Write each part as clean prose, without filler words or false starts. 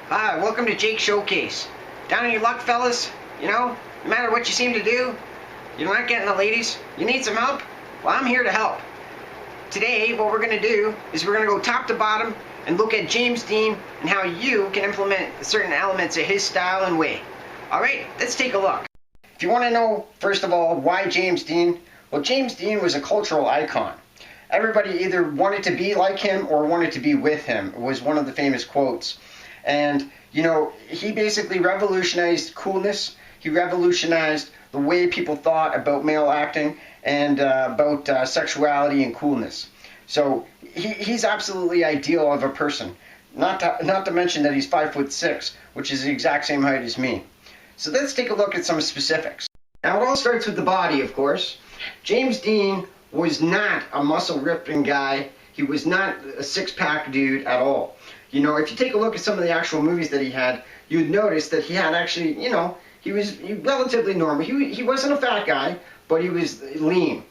Hi, welcome to Jake's Showcase. Down on your luck, fellas? You know, no matter what you seem to do, you're not getting the ladies. You need some help? Well, I'm here to help. Today, what we're going to do is we're going to go top to bottom and look at James Dean and how you can implement certain elements of his style and way. Alright, let's take a look. If you want to know, first of all, why James Dean? Well, James Dean was a cultural icon. Everybody either wanted to be like him or wanted to be with him, was one of the famous quotes. And, you know, he basically revolutionized coolness. He revolutionized the way people thought about male acting and about sexuality and coolness. So he's absolutely ideal of a person. Not to mention that he's 5'6", which is the exact same height as me. So let's take a look at some specifics. Now it all starts with the body, of course. James Dean was not a muscle-ripping guy. He was not a six-pack dude at all. You know, if you take a look at some of the actual movies that he had, you'd notice that he had actually, you know, he was relatively normal. He wasn't a fat guy, but he was lean.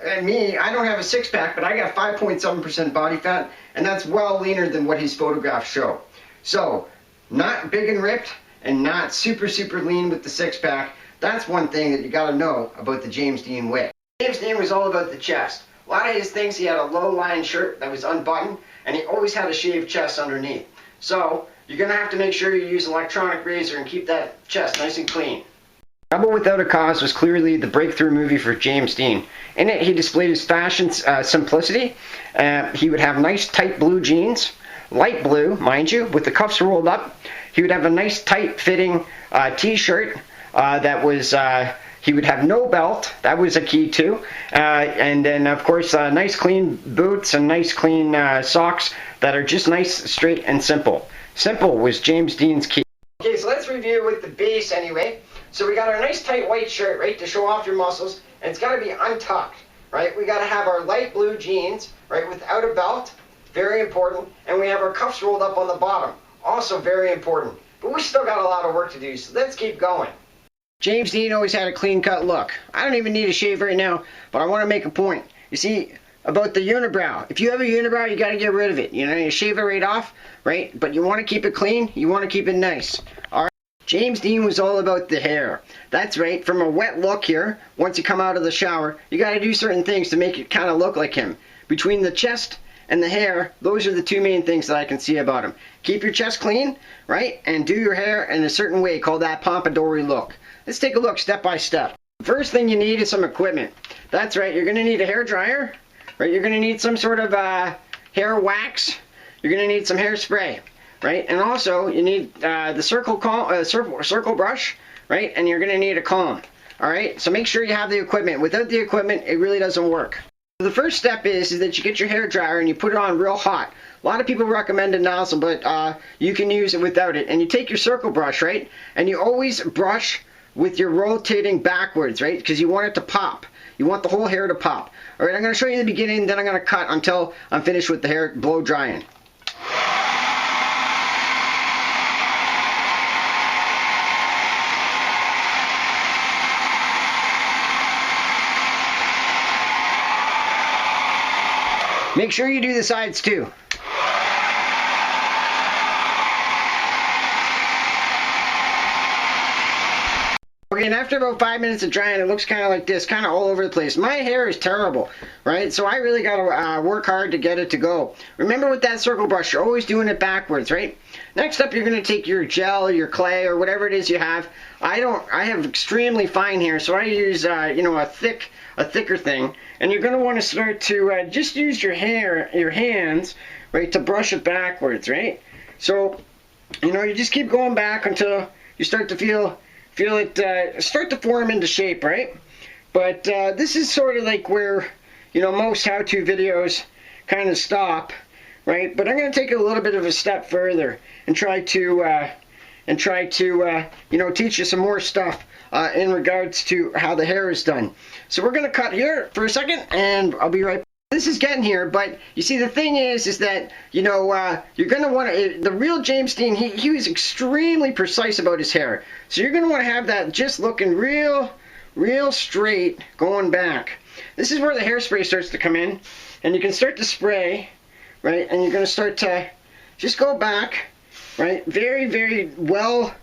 And me, I don't have a six-pack, but I got 5.7% body fat, and that's well leaner than what his photographs show. So, not big and ripped, and not super, super lean with the six-pack. That's one thing that you gotta know about the James Dean way. James Dean was all about the chest. A lot of his things, he had a low-lying shirt that was unbuttoned, and he always had a shaved chest underneath. So, you're going to have to make sure you use an electronic razor and keep that chest nice and clean. Rebel Without a Cause was clearly the breakthrough movie for James Dean. In it, he displayed his fashion simplicity. He would have nice tight blue jeans, light blue, mind you, with the cuffs rolled up. He would have a nice tight-fitting t-shirt that was... He would have no belt. That was a key too. And then, of course, nice clean boots and nice clean socks that are just nice, straight, and simple. Simple was James Dean's key. Okay, so let's review with the base anyway. So we got our nice tight white shirt, right, to show off your muscles. And it's got to be untucked, right? We got to have our light blue jeans, right, without a belt. Very important. And we have our cuffs rolled up on the bottom. Also very important. But we still got a lot of work to do, so let's keep going. James Dean always had a clean-cut look. I don't even need a shave right now, but I want to make a point. You see, about the unibrow. If you have a unibrow, you got to get rid of it. You know, you shave it right off, right? But you want to keep it clean. You want to keep it nice. All right. James Dean was all about the hair. That's right. From a wet look here, once you come out of the shower, you got to do certain things to make it kind of look like him. Between the chest and the hair, those are the two main things that I can see about him. Keep your chest clean, right? And do your hair in a certain way called that pompadour look. Let's take a look step by step. First thing you need is some equipment. That's right, you're going to need a hair dryer, right? You're going to need some sort of hair wax. You're going to need some hairspray, right? And also you need the circle brush, right? And you're going to need a comb, all right? So make sure you have the equipment. Without the equipment, it really doesn't work. The first step is that you get your hair dryer and you put it on real hot. A lot of people recommend a nozzle, but you can use it without it. And you take your circle brush, right? And you always brush with your rotating backwards, right? Because you want it to pop. You want the whole hair to pop. All right, I'm going to show you the beginning, then I'm going to cut until I'm finished with the hair blow drying. Make sure you do the sides too. Okay, and after about 5 minutes of drying, it looks kind of like this, kind of all over the place. My hair is terrible, right? So I really got to work hard to get it to go. Remember with that circle brush, you're always doing it backwards, right? Next up, you're going to take your gel, your clay, or whatever it is you have. I have extremely fine hair, so I use, you know, a thicker thing. And you're going to want to start to just use your hands, right, to brush it backwards, right? So, you know, you just keep going back until you start to feel it start to form into shape, right? But this is sort of like where, you know, most how-to videos kind of stop, right? But I'm going to take it a little bit of a step further and try to you know, teach you some more stuff in regards to how the hair is done. So we're going to cut here for a second, and I'll be right back. This is getting here, but you see the thing is that, you know, you're going to want to, the real James Dean, he was extremely precise about his hair. So you're going to want to have that just looking real straight going back. This is where the hairspray starts to come in, and you can start to spray, right? And you're going to start to just go back right? Very, very well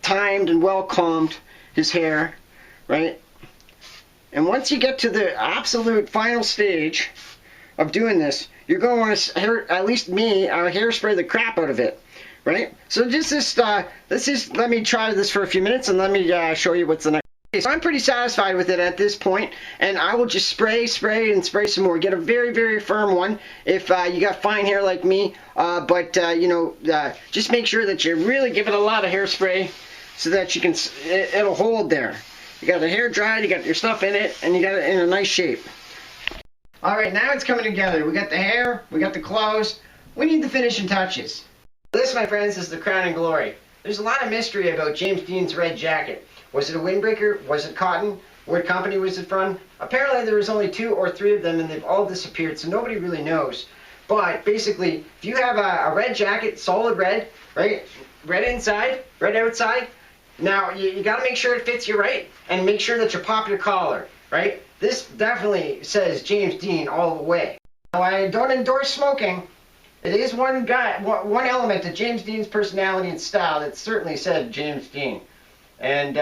timed and well combed his hair, right? And once you get to the absolute final stage of doing this, you're going to want to, at least me, hairspray the crap out of it, right? So let me try this for a few minutes and let me show you what's the next. Okay, so I'm pretty satisfied with it at this point, and I will just spray and spray some more. Get a very, very firm one if you got fine hair like me, but just make sure that you really give it a lot of hairspray so that you can, it'll hold there. You got the hair dried, you got your stuff in it, and you got it in a nice shape. Alright, now it's coming together. We got the hair, we got the clothes, we need the finishing touches. This, my friends, is the crown and glory. There's a lot of mystery about James Dean's red jacket. Was it a windbreaker? Was it cotton? What company was it from? Apparently there was only 2 or 3 of them and they've all disappeared, so nobody really knows. But basically, if you have a red jacket, solid red, right? Red inside, red outside. Now, you got to make sure it fits you right, and make sure that you pop your collar, right? This definitely says James Dean all the way. Now, I don't endorse smoking. It is one element of James Dean's personality and style that certainly said James Dean. And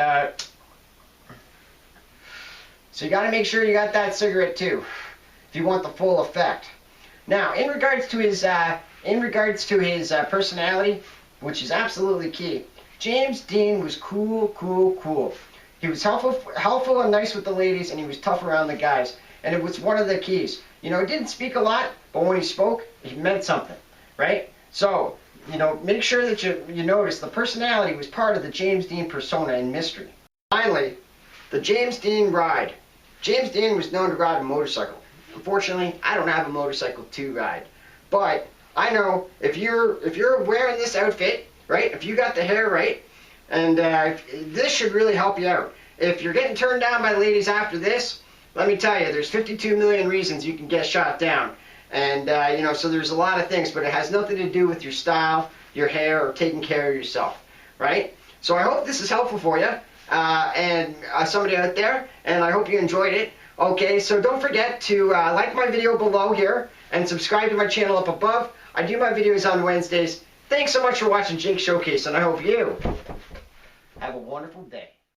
so you got to make sure you got that cigarette too, if you want the full effect. Now, in regards to his personality, which is absolutely key, James Dean was cool. He was helpful and nice with the ladies, and he was tough around the guys. And it was one of the keys. You know, he didn't speak a lot, but when he spoke, he meant something, right? So, you know, make sure that you notice the personality was part of the James Dean persona and mystery. Finally, the James Dean ride. James Dean was known to ride a motorcycle. Unfortunately, I don't have a motorcycle to ride. But I know if you're wearing this outfit, right, if you got the hair right, and this should really help you out. If you're getting turned down by ladies after this, let me tell you, there's 52 million reasons you can get shot down. And, so there's a lot of things, but it has nothing to do with your style, your hair, or taking care of yourself, right? So I hope this is helpful for you, and somebody out there, and I hope you enjoyed it. Okay, so don't forget to like my video below here, and subscribe to my channel up above. I do my videos on Wednesdays. Thanks so much for watching Jake Showcase, and I hope you have a wonderful day.